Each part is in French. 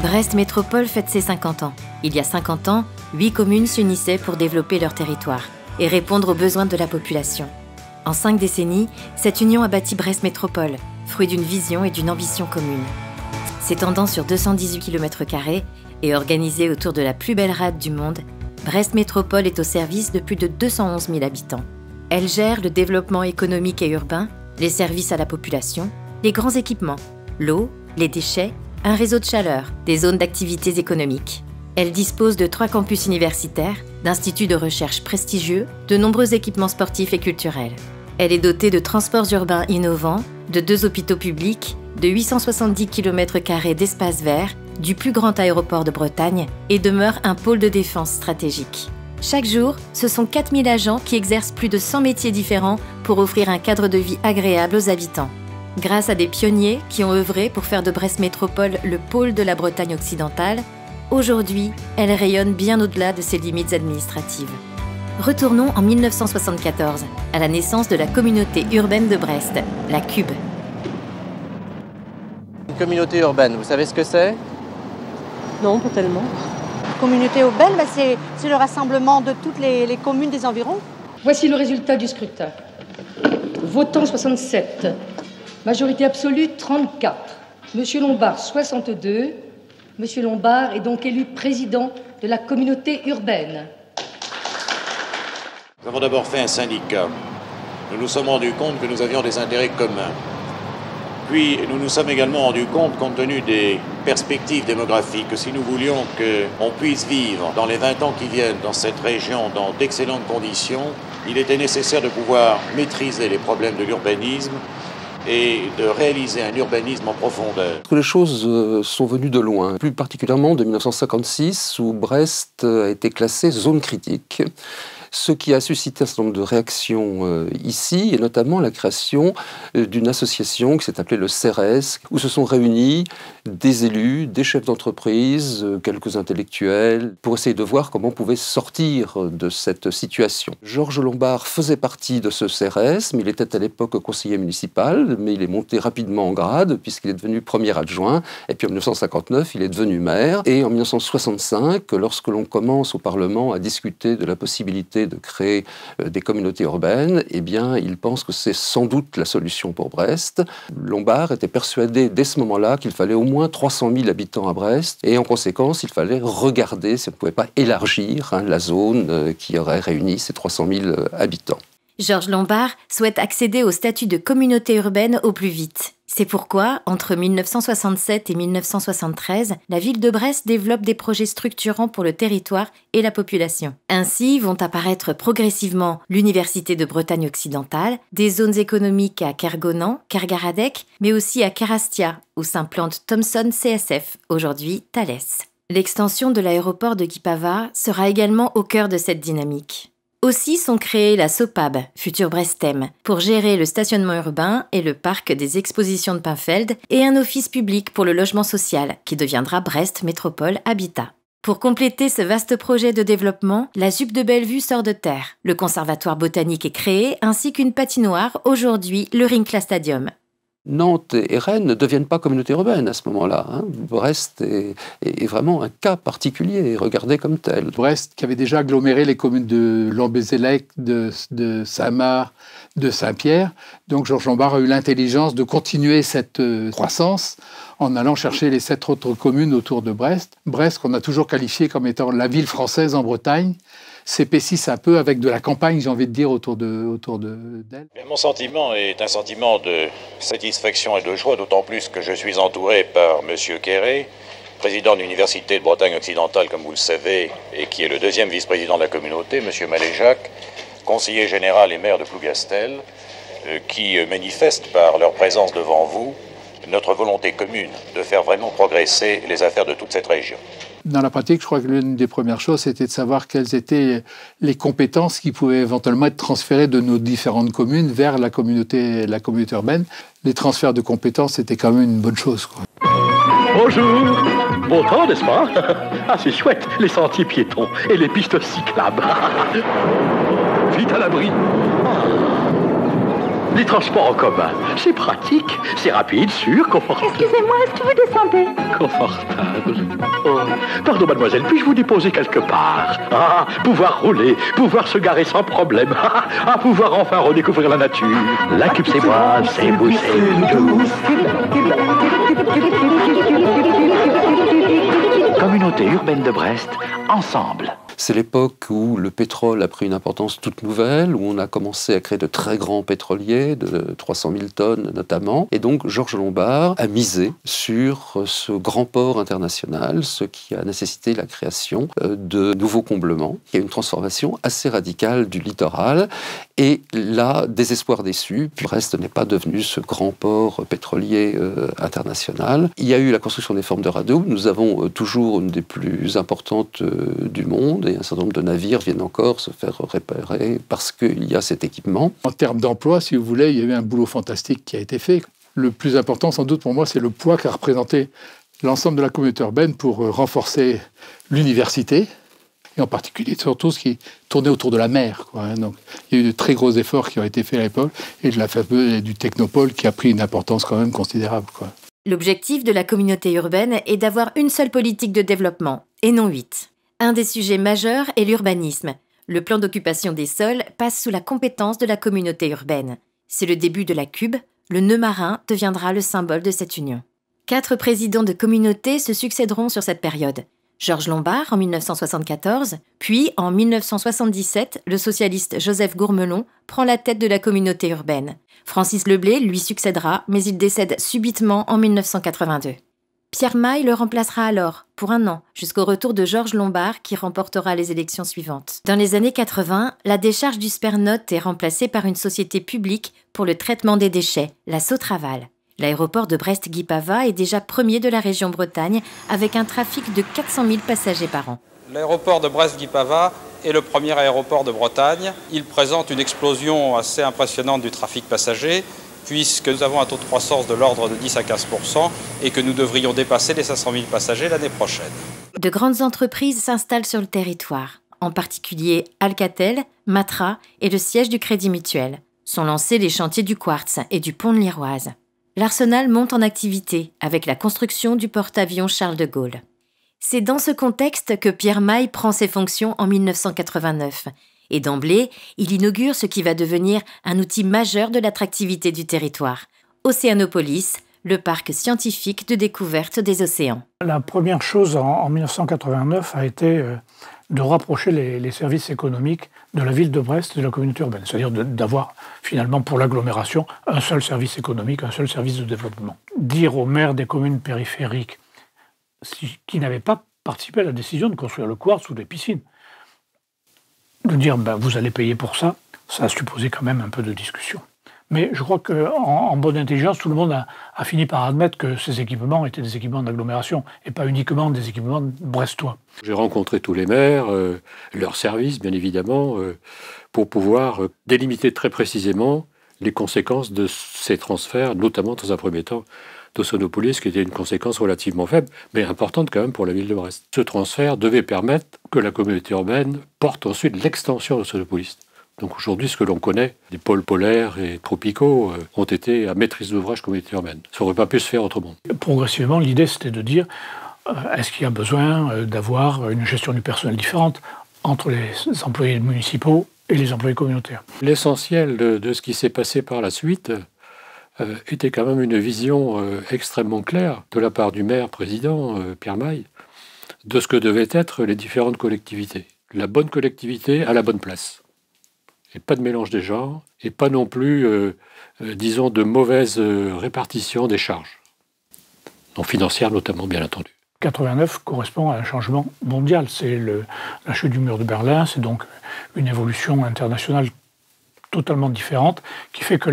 Brest Métropole fête ses 50 ans. Il y a 50 ans, 8 communes s'unissaient pour développer leur territoire et répondre aux besoins de la population. En 5 décennies, cette union a bâti Brest Métropole, fruit d'une vision et d'une ambition commune. S'étendant sur 218 km² et organisée autour de la plus belle rade du monde, Brest Métropole est au service de plus de 211 000 habitants. Elle gère le développement économique et urbain, les services à la population, les grands équipements, l'eau, les déchets, un réseau de chaleur, des zones d'activités économiques. Elle dispose de 3 campus universitaires, d'instituts de recherche prestigieux, de nombreux équipements sportifs et culturels. Elle est dotée de transports urbains innovants, de 2 hôpitaux publics, de 870 km² d'espaces verts, du plus grand aéroport de Bretagne et demeure un pôle de défense stratégique. Chaque jour, ce sont 4000 agents qui exercent plus de 100 métiers différents pour offrir un cadre de vie agréable aux habitants. Grâce à des pionniers qui ont œuvré pour faire de Brest Métropole le pôle de la Bretagne occidentale, aujourd'hui, elle rayonne bien au-delà de ses limites administratives. Retournons en 1974, à la naissance de la communauté urbaine de Brest, la CUB. Une communauté urbaine, vous savez ce que c'est? Non, pas tellement. Communauté urbaine, c'est le rassemblement de toutes les communes des environs. Voici le résultat du scrutin. Votants 67. Majorité absolue 34. Monsieur Lombard 62. Monsieur Lombard est donc élu président de la communauté urbaine. Nous avons d'abord fait un syndicat. Nous nous sommes rendus compte que nous avions des intérêts communs. Puis nous nous sommes également rendus compte, compte tenu des perspectives démographiques, que si nous voulions qu'on puisse vivre dans les 20 ans qui viennent dans cette région dans d'excellentes conditions, il était nécessaire de pouvoir maîtriser les problèmes de l'urbanisme et de réaliser un urbanisme en profondeur. Les choses sont venues de loin, plus particulièrement de 1956 où Brest a été classée zone critique, ce qui a suscité un certain nombre de réactions ici, et notamment la création d'une association qui s'est appelée le CERES, où se sont réunis des élus, des chefs d'entreprise, quelques intellectuels, pour essayer de voir comment on pouvait sortir de cette situation. Georges Lombard faisait partie de ce CERES, mais il était à l'époque conseiller municipal, mais il est monté rapidement en grade, puisqu'il est devenu premier adjoint, et puis en 1959, il est devenu maire, et en 1965, lorsque l'on commence au Parlement à discuter de la possibilité de créer des communautés urbaines, eh bien, il pense que c'est sans doute la solution pour Brest. Lombard était persuadé dès ce moment-là qu'il fallait au moins 300 000 habitants à Brest, et en conséquence, il fallait regarder si on ne pouvait pas élargir la zone qui aurait réuni ces 300 000 habitants. Georges Lombard souhaite accéder au statut de communauté urbaine au plus vite. C'est pourquoi, entre 1967 et 1973, la ville de Brest développe des projets structurants pour le territoire et la population. Ainsi vont apparaître progressivement l'Université de Bretagne occidentale, des zones économiques à Kergonan, Kergaradec, mais aussi à Carastia, où s'implante Thomson CSF, aujourd'hui Thales. L'extension de l'aéroport de Guipava sera également au cœur de cette dynamique. Aussi sont créés la SOPAB, futur Brestem, pour gérer le stationnement urbain et le parc des expositions de Pinfeld, et un office public pour le logement social, qui deviendra Brest Métropole Habitat. Pour compléter ce vaste projet de développement, la ZUP de Bellevue sort de terre. Le conservatoire botanique est créé, ainsi qu'une patinoire, aujourd'hui le Rincla Stadium. Nantes et Rennes ne deviennent pas communautés urbaines à ce moment-là. Brest est vraiment un cas particulier, regardé comme tel. Brest, qui avait déjà aggloméré les communes de Lambézélec, de Saint-Marc, de Saint-Pierre. Donc Georges Lombard a eu l'intelligence de continuer cette croissance en allant chercher les 7 autres communes autour de Brest. Brest, qu'on a toujours qualifié comme étant la ville française en Bretagne, s'épaississe un peu avec de la campagne, j'ai envie de dire, autour d'elle. Mon sentiment est un sentiment de satisfaction et de joie, d'autant plus que je suis entouré par M. Quéré, président de l'Université de Bretagne occidentale, comme vous le savez, et qui est le 2e vice-président de la communauté, M. Maléjac, conseiller général et maire de Plougastel, qui manifestent par leur présence devant vous notre volonté commune de faire vraiment progresser les affaires de toute cette région. Dans la pratique, je crois que l'une des premières choses, c'était de savoir quelles étaient les compétences qui pouvaient éventuellement être transférées de nos différentes communes vers la communauté urbaine. Les transferts de compétences, c'était quand même une bonne chose, quoi. Bonjour. Beau temps, n'est-ce pas? Ah, c'est chouette, les sentiers piétons et les pistes cyclables. Vite à l'abri. Les transports en commun, c'est pratique, c'est rapide, sûr, confortable. Excusez-moi, est-ce que vous descendez? Confortable. Oh, pardon, mademoiselle, puis-je vous déposer quelque part? Ah, pouvoir rouler, pouvoir se garer sans problème. Ah, pouvoir enfin redécouvrir la nature. La Cube c'est moi, c'est vous, c'est douce. Communauté urbaine de Brest, ensemble. C'est l'époque où le pétrole a pris une importance toute nouvelle, où on a commencé à créer de très grands pétroliers, de 300 000 tonnes notamment. Et donc Georges Lombard a misé sur ce grand port international, ce qui a nécessité la création de nouveaux comblements. Il y a une transformation assez radicale du littoral. Et là, désespoir déçu, Brest n'est pas devenu ce grand port pétrolier international. Il y a eu la construction des formes de radeaux. Nous avons toujours une des plus importantes du monde. Et un certain nombre de navires viennent encore se faire réparer parce qu'il y a cet équipement. En termes d'emploi, si vous voulez, il y a eu un boulot fantastique qui a été fait. Le plus important, sans doute pour moi, c'est le poids qu'a représenté l'ensemble de la communauté urbaine pour renforcer l'université, et en particulier surtout ce qui tournait autour de la mer, quoi. Donc, il y a eu de très gros efforts qui ont été faits à l'époque, et du technopole qui a pris une importance quand même considérable, quoi. L'objectif de la communauté urbaine est d'avoir une seule politique de développement, et non 8. Un des sujets majeurs est l'urbanisme. Le plan d'occupation des sols passe sous la compétence de la communauté urbaine. C'est le début de la Cube, le nœud marin deviendra le symbole de cette union. 4 présidents de communautés se succéderont sur cette période. Georges Lombard en 1974, puis en 1977, le socialiste Joseph Gourmelon prend la tête de la communauté urbaine. Francis Leblé lui succédera, mais il décède subitement en 1982. Pierre Maille le remplacera alors, pour 1 an, jusqu'au retour de Georges Lombard qui remportera les élections suivantes. Dans les années 80, la décharge du Spernote est remplacée par une société publique pour le traitement des déchets, la Sotraval. L'aéroport de Brest-Guipava est déjà premier de la région Bretagne, avec un trafic de 400 000 passagers par an. L'aéroport de Brest-Guipava est le premier aéroport de Bretagne. Il présente une explosion assez impressionnante du trafic passager, puisque nous avons un taux de croissance de l'ordre de 10 à 15% et que nous devrions dépasser les 500 000 passagers l'année prochaine. De grandes entreprises s'installent sur le territoire, en particulier Alcatel, Matra et le siège du Crédit Mutuel. Sont lancés les chantiers du Quartz et du pont de l'Iroise. L'Arsenal monte en activité avec la construction du porte-avions Charles de Gaulle. C'est dans ce contexte que Pierre Maille prend ses fonctions en 1989. Et d'emblée, il inaugure ce qui va devenir un outil majeur de l'attractivité du territoire, Océanopolis, le parc scientifique de découverte des océans. La première chose en 1989 a été de rapprocher les services économiques de la ville de Brest et de la communauté urbaine, c'est-à-dire d'avoir finalement pour l'agglomération un seul service économique, un seul service de développement. Dire aux maires des communes périphériques qui n'avaient pas participé à la décision de construire le Quartz ou des piscines, de dire vous allez payer pour ça, ça a supposé quand même un peu de discussion. Mais je crois qu'en bonne intelligence, tout le monde a fini par admettre que ces équipements étaient des équipements d'agglomération et pas uniquement des équipements brestois. J'ai rencontré tous les maires, leurs services bien évidemment, pour pouvoir délimiter très précisément les conséquences de ces transferts, notamment dans un premier temps d'Océanopolis, qui était une conséquence relativement faible, mais importante quand même pour la ville de Brest. Ce transfert devait permettre que la communauté urbaine porte ensuite l'extension d'Océanopolis. Donc aujourd'hui, ce que l'on connaît, les pôles polaires et tropicaux, ont été à maîtrise d'ouvrage communauté urbaine. Ça n'aurait pas pu se faire autrement. Progressivement, l'idée, c'était de dire, est-ce qu'il y a besoin d'avoir une gestion du personnel différente entre les employés municipaux et les employés communautaires? L'essentiel de ce qui s'est passé par la suite était quand même une vision extrêmement claire de la part du maire-président, Pierre Maille, de ce que devaient être les différentes collectivités. La bonne collectivité à la bonne place. Et pas de mélange des genres, et pas non plus, disons, de mauvaise répartition des charges. Non financières notamment, bien entendu. 89 correspond à un changement mondial. C'est la chute du mur de Berlin, c'est donc une évolution internationale totalement différente, qui fait que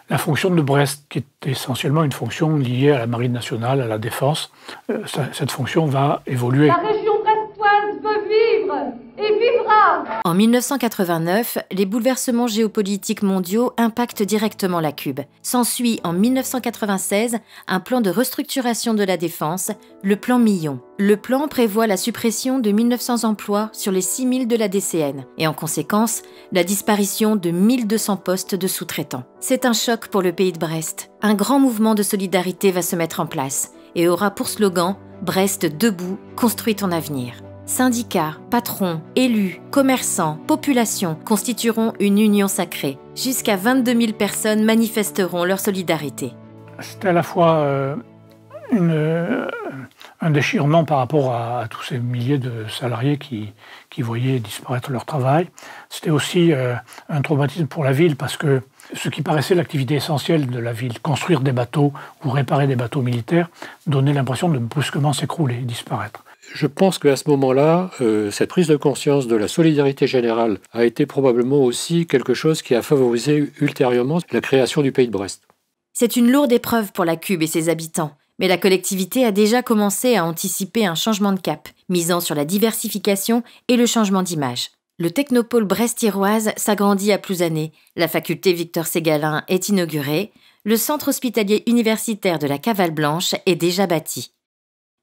la fonction de Brest, qui est essentiellement une fonction liée à la marine nationale, à la défense, cette fonction va évoluer. La région brestoise veut vivre. et vivra. En 1989, les bouleversements géopolitiques mondiaux impactent directement la Cube. S'ensuit en 1996 un plan de restructuration de la défense, le plan Millon. Le plan prévoit la suppression de 1900 emplois sur les 6000 de la DCN et en conséquence, la disparition de 1200 postes de sous-traitants. C'est un choc pour le pays de Brest. Un grand mouvement de solidarité va se mettre en place et aura pour slogan « Brest debout, construis ton avenir ». Syndicats, patrons, élus, commerçants, population constitueront une union sacrée. Jusqu'à 22 000 personnes manifesteront leur solidarité. C'était à la fois un déchirement par rapport à tous ces milliers de salariés qui voyaient disparaître leur travail. C'était aussi un traumatisme pour la ville parce que ce qui paraissait l'activité essentielle de la ville, construire des bateaux ou réparer des bateaux militaires, donnait l'impression de brusquement s'écrouler, disparaître. Je pense qu'à ce moment-là, cette prise de conscience de la solidarité générale a été probablement aussi quelque chose qui a favorisé ultérieurement la création du Pays de Brest. C'est une lourde épreuve pour la Cube et ses habitants, mais la collectivité a déjà commencé à anticiper un changement de cap, misant sur la diversification et le changement d'image. Le technopôle brest-iroise s'agrandit à plus années, la faculté Victor Ségalin est inaugurée, le centre hospitalier universitaire de la Cavale Blanche est déjà bâti.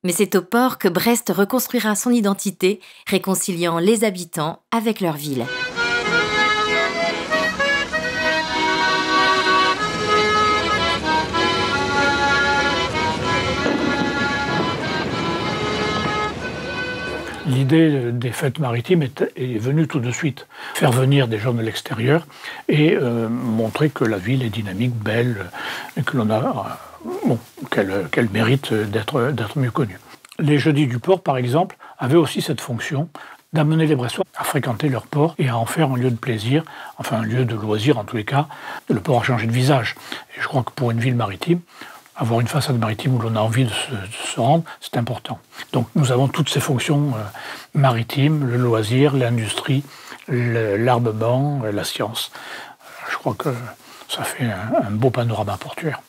Mais c'est au port que Brest reconstruira son identité, réconciliant les habitants avec leur ville. L'idée des fêtes maritimes est venue tout de suite. Faire venir des gens de l'extérieur et montrer que la ville est dynamique, belle, et que l'on a... qu'elle mérite d'être mieux connue. Les Jeudis du port, par exemple, avaient aussi cette fonction d'amener les Brestois à fréquenter leur port et à en faire un lieu de plaisir, enfin un lieu de loisir en tous les cas. Le port a changé de visage. Et je crois que pour une ville maritime, avoir une façade maritime où l'on a envie de se rendre, c'est important. Donc nous avons toutes ces fonctions maritimes, le loisir, l'industrie, l'armement, la science. Je crois que ça fait un beau panorama portuaire.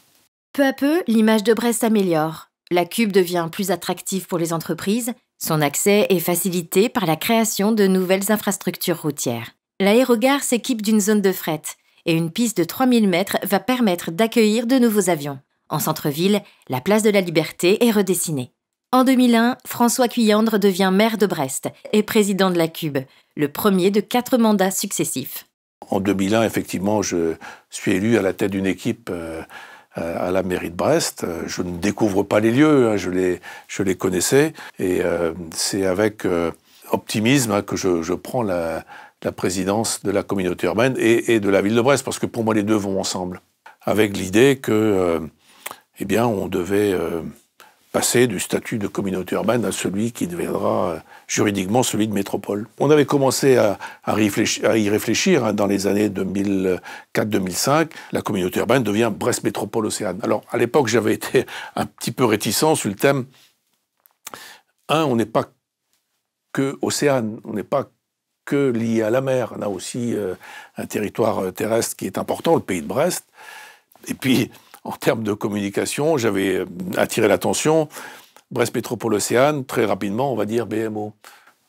Peu à peu, l'image de Brest s'améliore. La Cube devient plus attractive pour les entreprises. Son accès est facilité par la création de nouvelles infrastructures routières. L'aérogare s'équipe d'une zone de fret et une piste de 3000 mètres va permettre d'accueillir de nouveaux avions. En centre-ville, la place de la Liberté est redessinée. En 2001, François Cuyandre devient maire de Brest et président de la Cube, le premier de 4 mandats successifs. En 2001, effectivement, je suis élu à la tête d'une équipe à la mairie de Brest. Je ne découvre pas les lieux, hein, je les connaissais. Et c'est avec optimisme que je prends la présidence de la communauté urbaine et de la ville de Brest, parce que pour moi, les deux vont ensemble. Avec l'idée que, eh bien, on devait passer du statut de communauté urbaine à celui qui deviendra juridiquement celui de métropole. On avait commencé à y réfléchir hein, dans les années 2004-2005. La communauté urbaine devient Brest Métropole Océane. Alors, à l'époque, j'avais été un petit peu réticent sur le thème. On n'est pas que Océane, on n'est pas que lié à la mer. On a aussi un territoire terrestre qui est important, le pays de Brest. Et puis, en termes de communication, j'avais attiré l'attention. Brest Métropole Océane, très rapidement, on va dire BMO.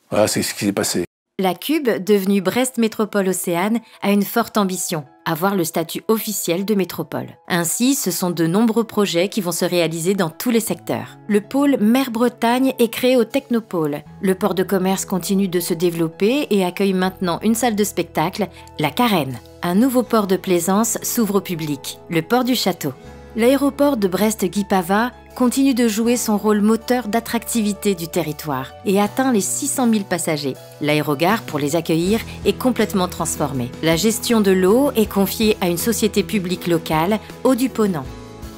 Voilà, c'est ce qui s'est passé. La Cube, devenue Brest Métropole Océane, a une forte ambition, avoir le statut officiel de métropole. Ainsi, ce sont de nombreux projets qui vont se réaliser dans tous les secteurs. Le pôle Mer-Bretagne est créé au Technopôle. Le port de commerce continue de se développer et accueille maintenant une salle de spectacle, la Carène. Un nouveau port de plaisance s'ouvre au public, le port du Château. L'aéroport de Brest-Guipava continue de jouer son rôle moteur d'attractivité du territoire et atteint les 600 000 passagers. L'aérogare, pour les accueillir, est complètement transformée. La gestion de l'eau est confiée à une société publique locale, Eau du Ponant.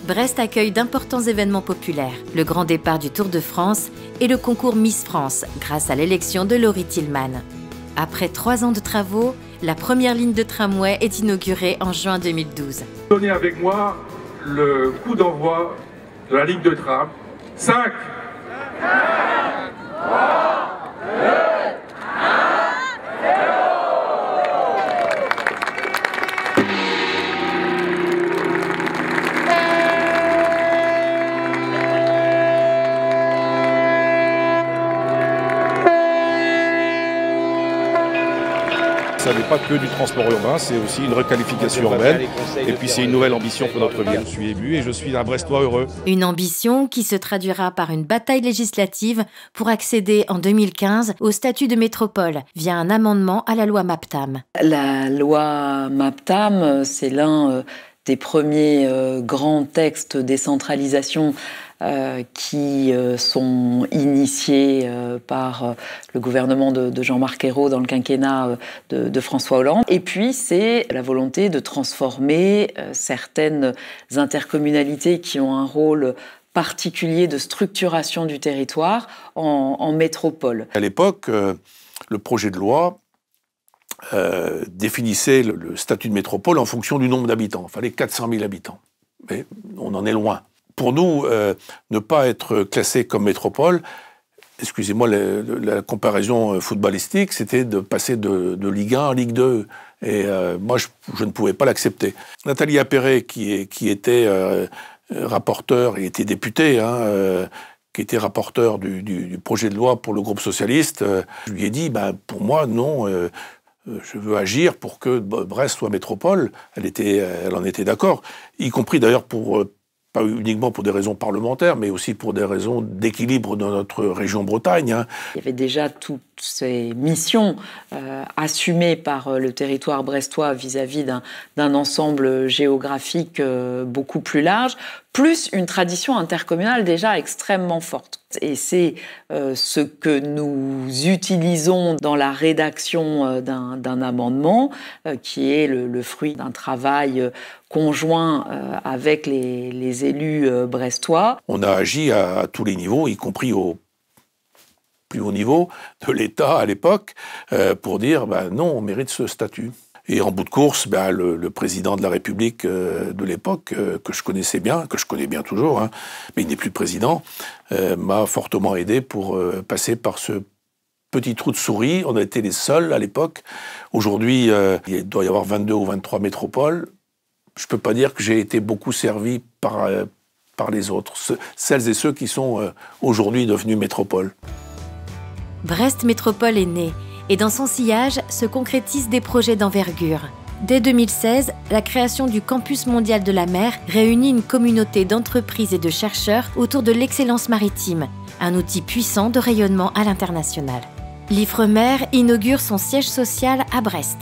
Brest accueille d'importants événements populaires, le grand départ du Tour de France et le concours Miss France, grâce à l'élection de Laurie Tillman. Après 3 ans de travaux, la première ligne de tramway est inaugurée en juin 2012. Donnez avec moi le coup d'envoi de la ligne de tram. 5, 4, 3, 2, 1, 0. ça n'est pas que du transport urbain, c'est aussi une requalification urbaine. Et puis c'est une nouvelle ambition pour notre ville. Je suis ému et je suis un Brestois heureux. Une ambition qui se traduira par une bataille législative pour accéder en 2015 au statut de métropole via un amendement à la loi MAPTAM. La loi MAPTAM, c'est l'un des premiers grands textes de décentralisation qui sont initiés par le gouvernement de Jean-Marc Ayrault dans le quinquennat de François Hollande. Et puis, c'est la volonté de transformer certaines intercommunalités qui ont un rôle particulier de structuration du territoire en métropole. À l'époque, le projet de loi définissait le statut de métropole en fonction du nombre d'habitants. Il fallait 400 000 habitants. Mais on en est loin. Pour nous, ne pas être classé comme métropole, excusez-moi la comparaison footballistique, c'était de passer de Ligue 1 à Ligue 2. Et moi, je ne pouvais pas l'accepter. Nathalie Appéré, qui était rapporteur et était députée, qui était rapporteur du projet de loi pour le groupe socialiste, je lui ai dit, pour moi, non, je veux agir pour que Brest soit métropole. Elle en était d'accord, y compris d'ailleurs pas uniquement pour des raisons parlementaires, mais aussi pour des raisons d'équilibre dans notre région Bretagne. Il y avait déjà toutes ces missions assumées par le territoire brestois vis-à-vis d'un ensemble géographique beaucoup plus large, plus une tradition intercommunale déjà extrêmement forte. Et c'est ce que nous utilisons dans la rédaction d'un amendement qui est le fruit d'un travail conjoint avec les élus brestois. On a agi à tous les niveaux, y compris au plus haut niveau de l'État à l'époque, pour dire non, on mérite ce statut. Et en bout de course, le président de la République de l'époque, que je connaissais bien, que je connais bien toujours, mais il n'est plus président, m'a fortement aidé pour passer par ce petit trou de souris. On a été les seuls à l'époque. Aujourd'hui, il doit y avoir 22 ou 23 métropoles. Je ne peux pas dire que j'ai été beaucoup servi par les autres, celles et ceux qui sont aujourd'hui devenus métropoles. Brest Métropole est née. Et dans son sillage se concrétisent des projets d'envergure. Dès 2016, la création du Campus mondial de la mer réunit une communauté d'entreprises et de chercheurs autour de l'excellence maritime, un outil puissant de rayonnement à l'international. L'Ifremer inaugure son siège social à Brest.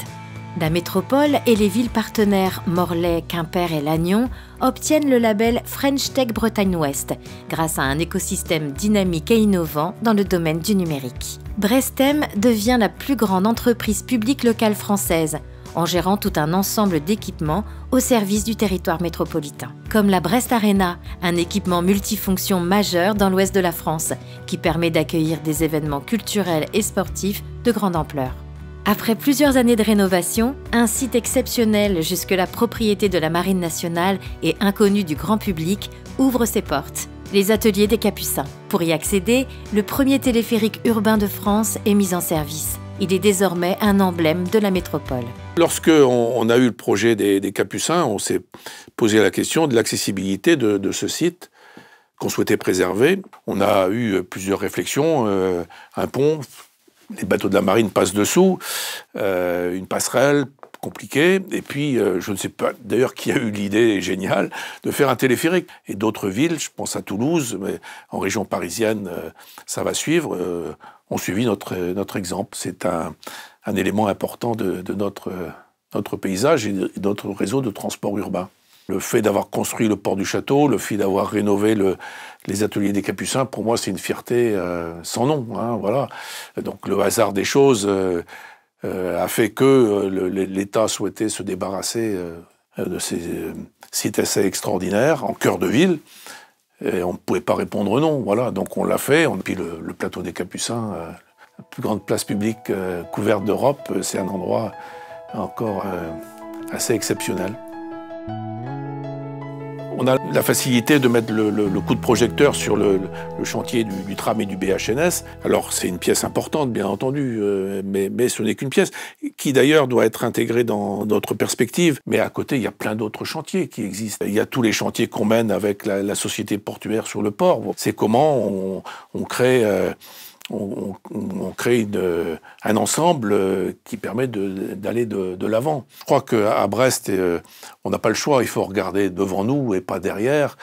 La métropole et les villes partenaires Morlaix, Quimper et Lannion obtiennent le label French Tech Bretagne Ouest grâce à un écosystème dynamique et innovant dans le domaine du numérique. Brestem devient la plus grande entreprise publique locale française en gérant tout un ensemble d'équipements au service du territoire métropolitain. Comme la Brest Arena, un équipement multifonction majeur dans l'ouest de la France qui permet d'accueillir des événements culturels et sportifs de grande ampleur. Après plusieurs années de rénovation, un site exceptionnel jusque-là propriété de la Marine nationale et inconnu du grand public ouvre ses portes. Les ateliers des Capucins. Pour y accéder, le premier téléphérique urbain de France est mis en service. Il est désormais un emblème de la métropole. Lorsqu'on a eu le projet des Capucins, on s'est posé la question de l'accessibilité de ce site qu'on souhaitait préserver. On a eu plusieurs réflexions, un pont, les bateaux de la marine passent dessous, une passerelle compliquée, et puis je ne sais pas d'ailleurs qui a eu l'idée géniale de faire un téléphérique. Et d'autres villes, je pense à Toulouse, mais en région parisienne, ça va suivre, ont suivi notre exemple. C'est un élément important de notre paysage et de notre réseau de transport urbain. Le fait d'avoir construit le port du château, le fait d'avoir rénové les ateliers des Capucins, pour moi, c'est une fierté sans nom. Voilà. Donc le hasard des choses a fait que l'État souhaitait se débarrasser de ces sites assez extraordinaires en cœur de ville. Et on ne pouvait pas répondre non. Voilà. Donc on l'a fait. Puis le plateau des Capucins, la plus grande place publique couverte d'Europe, c'est un endroit encore assez exceptionnel. On a la facilité de mettre le coup de projecteur sur le chantier du tram et du BHNS. Alors c'est une pièce importante, bien entendu, mais ce n'est qu'une pièce, qui d'ailleurs doit être intégrée dans notre perspective. Mais à côté, il y a plein d'autres chantiers qui existent. Il y a tous les chantiers qu'on mène avec la société portuaire sur le port. C'est comment on crée on crée un ensemble qui permet d'aller de l'avant. Je crois qu'à Brest, on n'a pas le choix, il faut regarder devant nous et pas derrière.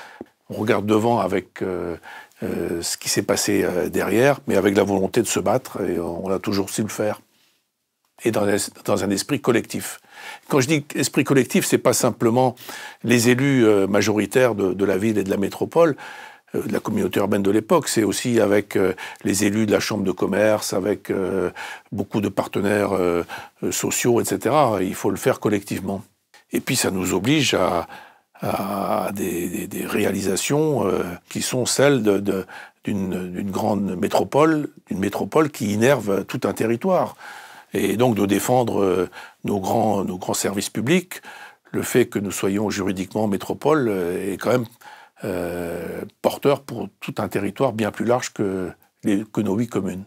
On regarde devant avec ce qui s'est passé derrière, mais avec la volonté de se battre, et on a toujours su le faire. Et dans un esprit collectif. Quand je dis esprit collectif, c'est pas simplement les élus majoritaires de la ville et de la métropole, de la communauté urbaine de l'époque, c'est aussi avec les élus de la chambre de commerce, avec beaucoup de partenaires sociaux, etc. Il faut le faire collectivement. Et puis ça nous oblige à des réalisations qui sont celles d'une grande métropole, d'une métropole qui innerve tout un territoire. Et donc de défendre nos grands services publics. Le fait que nous soyons juridiquement métropole est quand même porteur pour tout un territoire bien plus large que nos 8 communes.